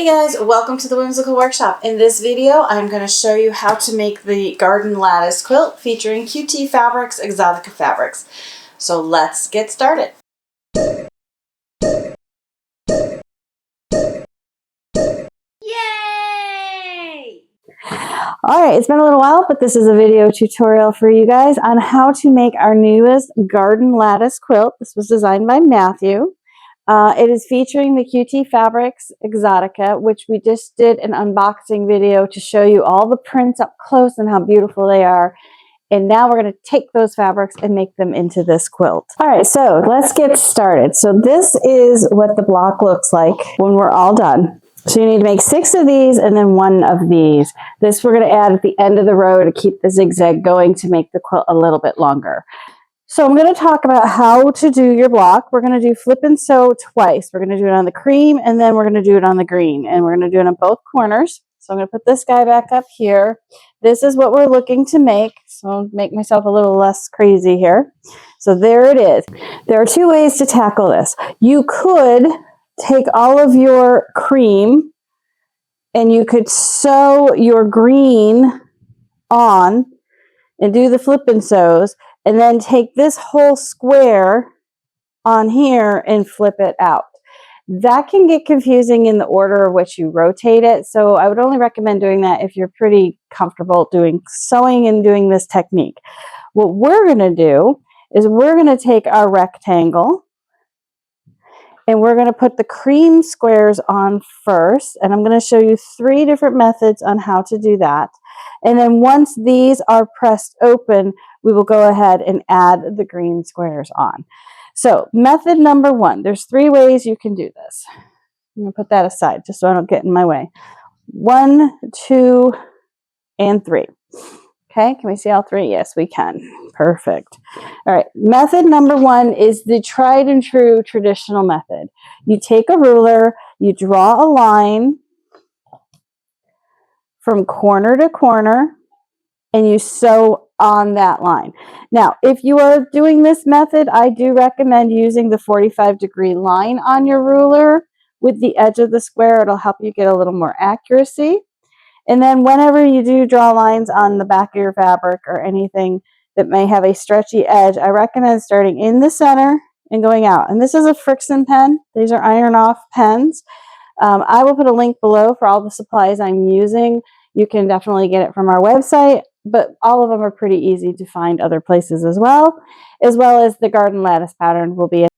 Hey guys, welcome to the Whimsical Workshop. In this video, I'm going to show you how to make the garden lattice quilt featuring QT fabrics, Exotica fabrics. So let's get started. Yay! Alright, it's been a little while, but this is a video tutorial for you guys on how to make our newest garden lattice quilt. This was designed by Matthew. It is featuring the QT Fabrics Exotica, which we just did an unboxing video to show you all the prints up close and how beautiful they are. And now we're going to take those fabrics and make them into this quilt. All right, so let's get started. So this is what the block looks like when we're all done. So you need to make 6 of these and then 1 of these. This we're going to add at the end of the row to keep the zigzag going to make the quilt a little bit longer. So I'm going to talk about how to do your block. We're going to do flip and sew twice. We're going to do it on the cream and then we're going to do it on the green. And we're going to do it on both corners. So I'm going to put this guy back up here. This is what we're looking to make. So I'll make myself a little less crazy here. So there it is. There are 2 ways to tackle this. You could take all of your cream and you could sew your green on and do the flip and sews. And then take this whole square on here and flip it out. That can get confusing in the order of which you rotate it. So I would only recommend doing that if you're pretty comfortable doing sewing and doing this technique. What we're going to do is we're going to take our rectangle and we're going to put the cream squares on first. And I'm going to show you 3 different methods on how to do that. And then once these are pressed open, we will go ahead and add the green squares on. So method number 1, there's 3 ways you can do this. I'm going to put that aside just so I don't get in my way. 1, 2, and 3. Okay, can we see all 3? Yes, we can. Perfect. All right, method number 1 is the tried and true traditional method. You take a ruler, you draw a line from corner to corner, and you sew on that line. Now, if you are doing this method, I do recommend using the 45-degree line on your ruler with the edge of the square. It'll help you get a little more accuracy. And then whenever you do draw lines on the back of your fabric or anything that may have a stretchy edge, I recommend starting in the center and going out. And this is a Friction pen. These are iron-off pens. I will put a link below for all the supplies I'm using. You can definitely get it from our website, but all of them are pretty easy to find other places as well as the garden lattice pattern will be